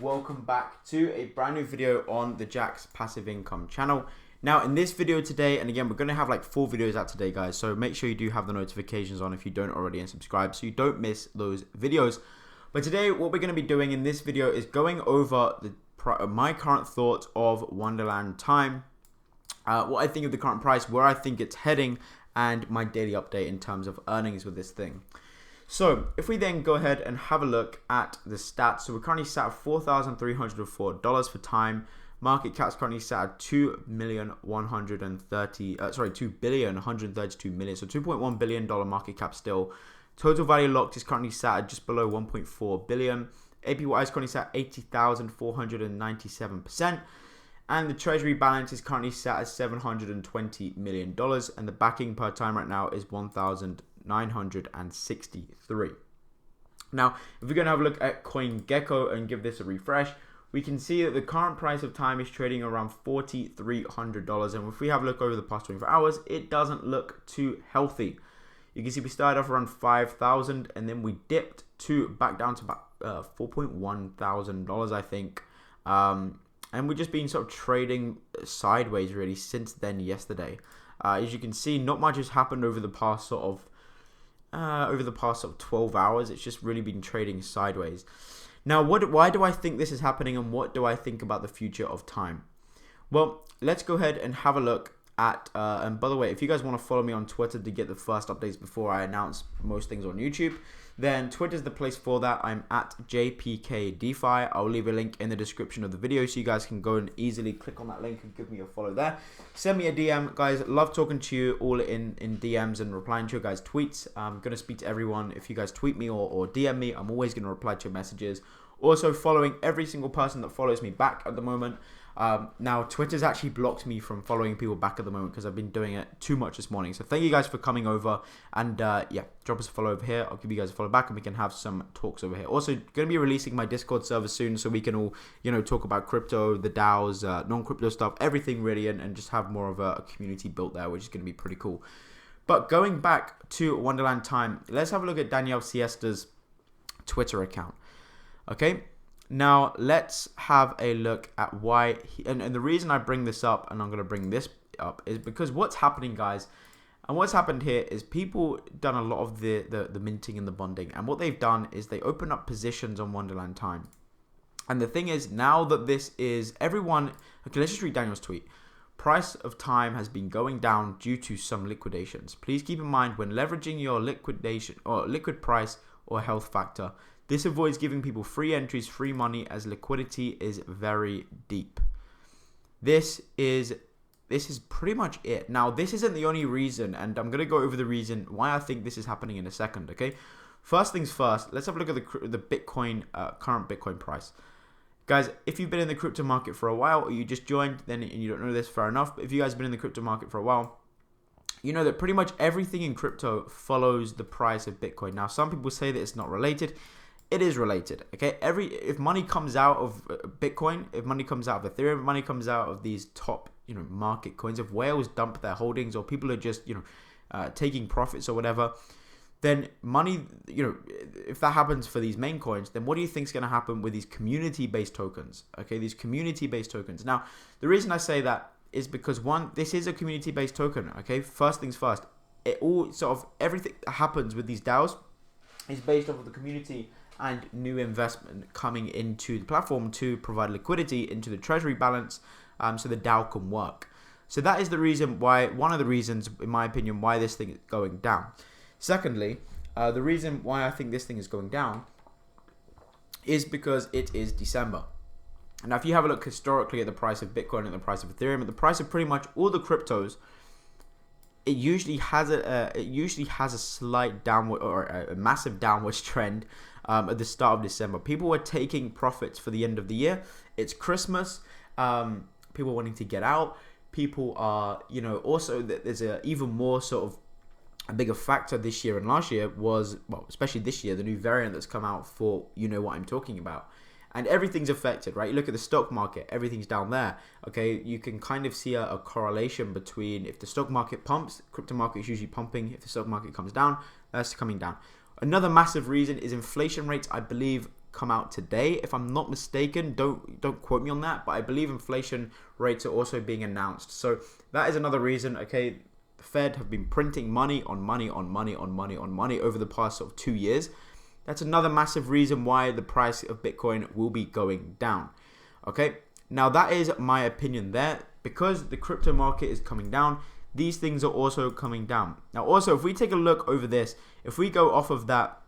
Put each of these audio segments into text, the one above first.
welcome back to a brand new video on the Jack's Passive Income channel. Now in this video today, and again we're going to have like 4 videos out today guys, so make sure you do have the notifications on if you don't already and subscribe so you don't miss those videos. But today what we're going to be doing in this video is going over my current thoughts of Wonderland time, what I think of the current price, where I think it's heading, and my daily update in terms of earnings with this thing. So if we then go ahead and have a look at the stats, so we're currently sat at $4,304 for time. Market cap's currently sat at $2 billion 132 million, so $2.1 billion market cap still. Total value locked is currently sat at just below 1.4 billion. APY is currently sat at 80,497%. And the treasury balance is currently sat at $720 million. And the backing per time right now is 1,963. Now, if we're going to have a look at CoinGecko and give this a refresh, we can see that the current price of time is trading around $4,300. And if we have a look over the past 24 hours, it doesn't look too healthy. You can see we started off around 5,000 and then we dipped back down to about $4.1 thousand, I think. And we've just been sort of trading sideways really since then yesterday. As you can see, not much has happened over the past sort of 12 hours. It's just really been trading sideways. Now, why do I think this is happening, and what do I think about the future of time? Well, let's go ahead and have a look at, and by the way, if you guys want to follow me on Twitter to get the first updates before I announce most things on YouTube, then Twitter's the place for that. I'm at JPKDeFi. I'll leave a link in the description of the video so you guys can go and easily click on that link and give me a follow there. Send me a DM, guys. Love talking to you all in DMs and replying to your guys' tweets. I'm going to speak to everyone. If you guys tweet me or DM me, I'm always going to reply to your messages. Also following every single person that follows me back at the moment. Now Twitter's actually blocked me from following people back at the moment because I've been doing it too much this morning. So thank you guys for coming over, and yeah, drop us a follow over here. I'll give you guys a follow back and we can have some talks over here. Also going to be releasing my Discord server soon so we can all, talk about crypto, the DAOs, non-crypto stuff, everything really, and just have more of a community built there, which is going to be pretty cool. But going back to Wonderland time, let's have a look at Daniel Siesta's Twitter account. Okay, now let's have a look at why and the reason I bring this up, and I'm going to bring this up, is because what's happening, guys, and what's happened here is people done a lot of the minting and the bonding, and what they've done is they open up positions on Wonderland time. And the thing is, now that this is everyone, okay, let's just read Daniel's tweet. Price of time has been going down due to some liquidations. Please keep in mind when leveraging your liquidation or liquid price or health factor. This avoids giving people free entries, free money, as liquidity is very deep. This is pretty much it. Now, this isn't the only reason, and I'm going to go over the reason why I think this is happening in a second, okay? First things first, let's have a look at the Bitcoin, current Bitcoin price. Guys, if you've been in the crypto market for a while, or you just joined, then and you don't know this, fair enough. But if you guys have been in the crypto market for a while, you know that pretty much everything in crypto follows the price of Bitcoin. Now, some people say that it's not related. It is related, okay? If money comes out of Bitcoin, if money comes out of Ethereum, if money comes out of these top, market coins, if whales dump their holdings or people are just, taking profits or whatever, then money, if that happens for these main coins, then what do you think is going to happen with these community-based tokens? Okay, these community-based tokens. Now, the reason I say that is because one, this is a community-based token, okay? First things first, everything that happens with these DAOs is based off of the community and new investment coming into the platform to provide liquidity into the treasury balance, so the DAO can work. So that is the reason why, one of the reasons, in my opinion, why this thing is going down. Secondly, the reason why I think this thing is going down is because it is December. Now, if you have a look historically at the price of Bitcoin and the price of Ethereum, and the price of pretty much all the cryptos, it usually has a slight downward or a massive downwards trend at the start of December. People were taking profits for the end of the year. It's Christmas. People wanting to get out. People are, also there's a even more sort of a bigger factor this year and last year was, well, especially this year, the new variant that's come out for, what I'm talking about. And everything's affected, right? You look at the stock market, everything's down there. Okay, you can kind of see a correlation between if the stock market pumps, crypto market is usually pumping. If the stock market comes down, that's coming down. Another massive reason is inflation rates, I believe, come out today, if I'm not mistaken. Don't quote me on that, but I believe inflation rates are also being announced. So that is another reason. Okay, the Fed have been printing money on money on money on money on money over the past sort of 2 years. That's another massive reason why the price of Bitcoin will be going down. Okay, now that is my opinion there. Because the crypto market is coming down, these things are also coming down. Now also, if we take a look over this, if we go off of that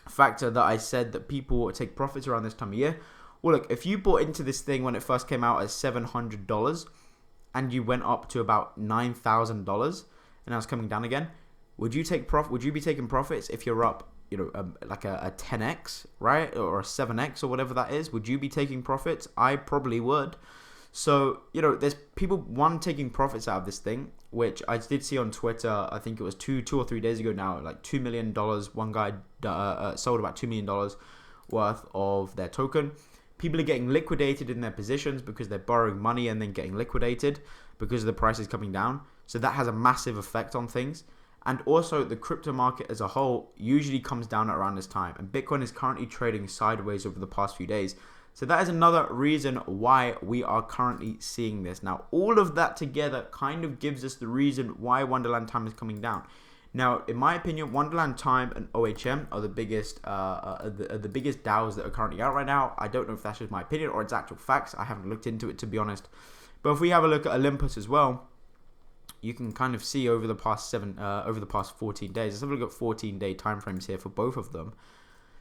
factor that I said that people take profits around this time of year, well look, if you bought into this thing when it first came out at $700 and you went up to about $9,000 and now it's coming down again, would you be taking profits if you're up, like a 10x, right, or a 7x or whatever that is? Would you be taking profits? I probably would. So, there's people, taking profits out of this thing, which I did see on Twitter. I think it was two or 3 days ago now, like $2 million. One guy sold about $2 million worth of their token. People are getting liquidated in their positions because they're borrowing money and then getting liquidated because the price is coming down. So that has a massive effect on things. And also, the crypto market as a whole usually comes down at around this time. And Bitcoin is currently trading sideways over the past few days. So that is another reason why we are currently seeing this. Now, all of that together kind of gives us the reason why Wonderland Time is coming down. Now, in my opinion, Wonderland Time and OHM are the biggest DAOs that are currently out right now. I don't know if that's just my opinion or it's actual facts. I haven't looked into it, to be honest. But if we have a look at Olympus as well, you can kind of see over the past 14 days. Let's have a look at 14-day time frames here for both of them.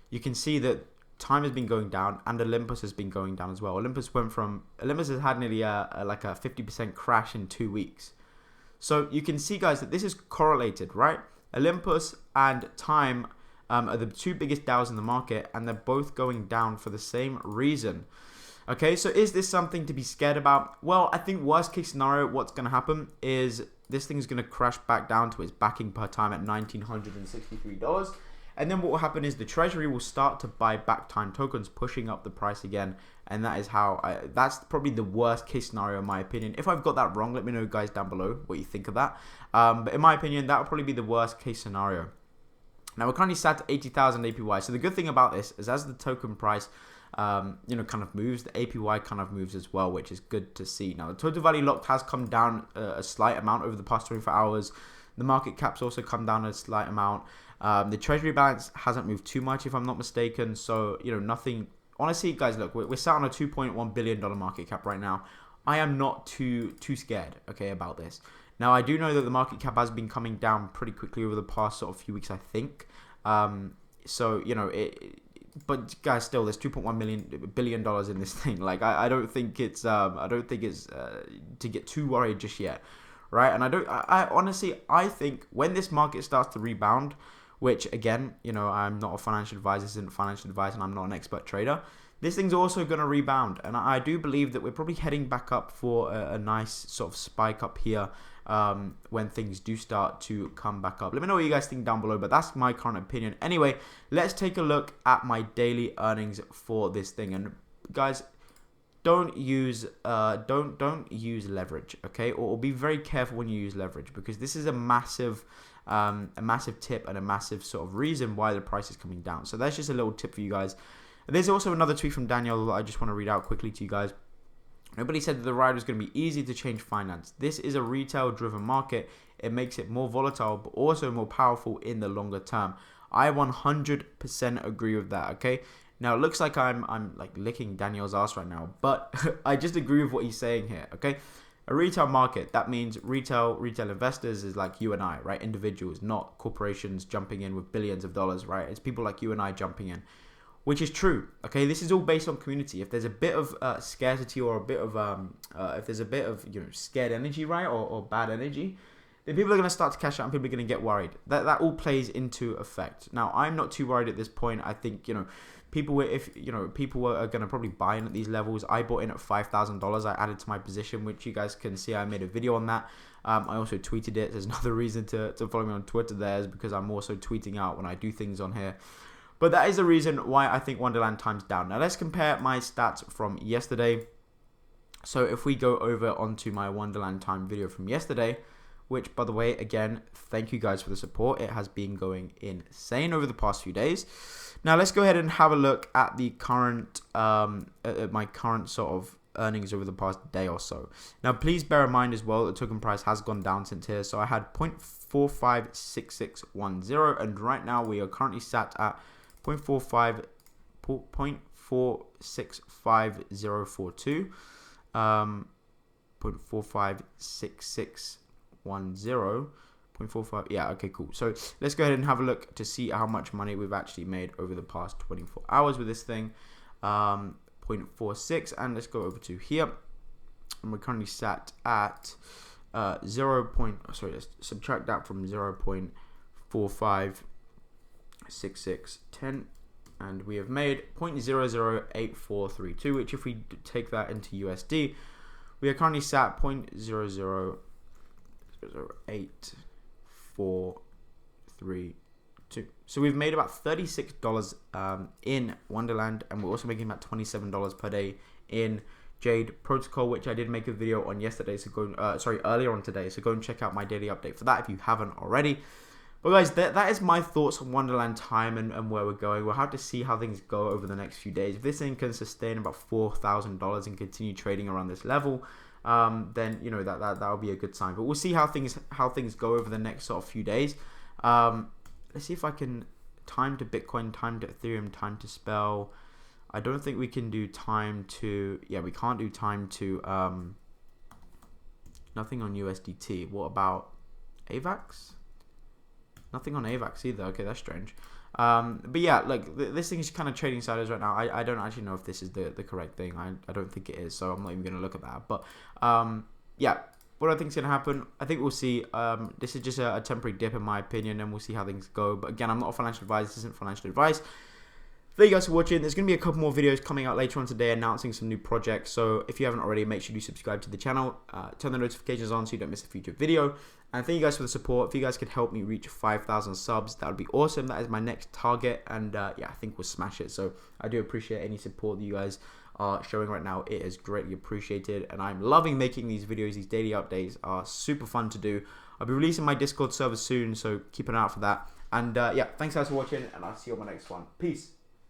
You can see that time has been going down and Olympus has been going down as well. Olympus has had nearly like a 50% crash in 2 weeks. So you can see, guys, that this is correlated, right? Olympus and Time are the two biggest DAOs in the market, and they're both going down for the same reason. Okay, so is this something to be scared about? Well, I think worst case scenario, what's going to happen is this thing's going to crash back down to its backing per time at $1,963. And then what will happen is the treasury will start to buy back time tokens, pushing up the price again. And that is that's probably the worst case scenario in my opinion. If I've got that wrong, let me know, guys, down below what you think of that. But in my opinion, that would probably be the worst case scenario. Now we're currently sat at 80,000 APY. So the good thing about this is as the token price, kind of moves, the APY kind of moves as well, which is good to see. Now the total value locked has come down a slight amount over the past 24 hours. The market cap's also come down a slight amount. The treasury balance hasn't moved too much, if I'm not mistaken. So, nothing. Honestly, guys, look, we're sat on a $2.1 billion market cap right now. I am not too scared, okay, about this. Now, I do know that the market cap has been coming down pretty quickly over the past sort of few weeks, I think. So, but guys, still, there's $2.1 billion in this thing. Like, I don't think it's to get too worried just yet, right? And I honestly think when this market starts to rebound, which again, I'm not a financial advisor, this isn't financial advice, and I'm not an expert trader, this thing's also going to rebound. And I do believe that we're probably heading back up for a nice sort of spike up here when things do start to come back up. Let me know what you guys think down below, but that's my current opinion. Anyway, let's take a look at my daily earnings for this thing. And guys, don't use leverage, okay? Or be very careful when you use leverage, because this is a massive tip and a massive sort of reason why the price is coming down. So that's just a little tip for you guys. And there's also another tweet from Daniel that I just want to read out quickly to you guys. Nobody said that the ride was going to be easy to change finance. This is a retail driven market. It makes it more volatile, but also more powerful in the longer term. I 100% agree with that, okay? Now, it looks like I'm like licking Daniel's ass right now, but I just agree with what he's saying here, okay? A retail market, that means retail investors is like you and I, right? Individuals, not corporations jumping in with billions of dollars, right? It's people like you and I jumping in, which is true, okay? This is all based on community. If there's a bit of scarcity or a bit of, if there's a bit of, scared energy, right? Or bad energy, then people are going to start to cash out and people are going to get worried. That all plays into effect. Now, I'm not too worried at this point. I think, people are going to probably buy in at these levels. I bought in at $5,000. I added to my position, which you guys can see. I made a video on that. I also tweeted it. There's another reason to follow me on Twitter there, is because I'm also tweeting out when I do things on here. But that is the reason why I think Wonderland Time's down. Now let's compare my stats from yesterday. So if we go over onto my Wonderland Time video from yesterday, which, by the way, again, thank you guys for the support. It has been going insane over the past few days. Now let's go ahead and have a look at the current at my current sort of earnings over the past day or so. Now please bear in mind as well that the token price has gone down since here. So I had 0.456610, and right now we are currently sat at 0.465042. 0.456610. 0.45. Yeah, okay, cool. So let's go ahead and have a look to see how much money we've actually made over the past 24 hours with this thing. 0.46, and let's go over to here, and we're currently sat at let's subtract that from 0.456610, and we have made 0.008432, which if we take that into USD, we are currently sat at 0.008432. So we've made about $36 in Wonderland, and we're also making about $27 per day in Jade Protocol, which I did make a video on yesterday. So go, earlier on today. So go and check out my daily update for that if you haven't already. But guys, that is my thoughts on Wonderland time and where we're going. We'll have to see how things go over the next few days. If this thing can sustain about $4,000 and continue trading around this level, then you know that will be a good sign. But we'll see how things go over the next sort of few days. Let's see if I can time to Bitcoin, time to Ethereum, time to Spell. I don't think we can do time to, we can't do time to, nothing on USDT. What about AVAX? Nothing on AVAX either. Okay, that's strange. But yeah, look, this thing is kind of trading sideways right now. I don't actually know if this is the correct thing. I don't think it is, so I'm not even going to look at that. But yeah, what I think is going to happen, I think we'll see. This is just a temporary dip in my opinion, and we'll see how things go. But again, I'm not a financial advisor. This isn't financial advice. Thank you guys for watching. There's going to be a couple more videos coming out later on today announcing some new projects. So if you haven't already, make sure you subscribe to the channel. Turn the notifications on so you don't miss a future video. And thank you guys for the support. If you guys could help me reach 5,000 subs, that would be awesome. That is my next target. And yeah, I think we'll smash it. So I do appreciate any support that you guys are showing right now. It is greatly appreciated. And I'm loving making these videos. These daily updates are super fun to do. I'll be releasing my Discord server soon, so keep an eye out for that. And yeah, thanks guys for watching, and I'll see you on my next one. Peace.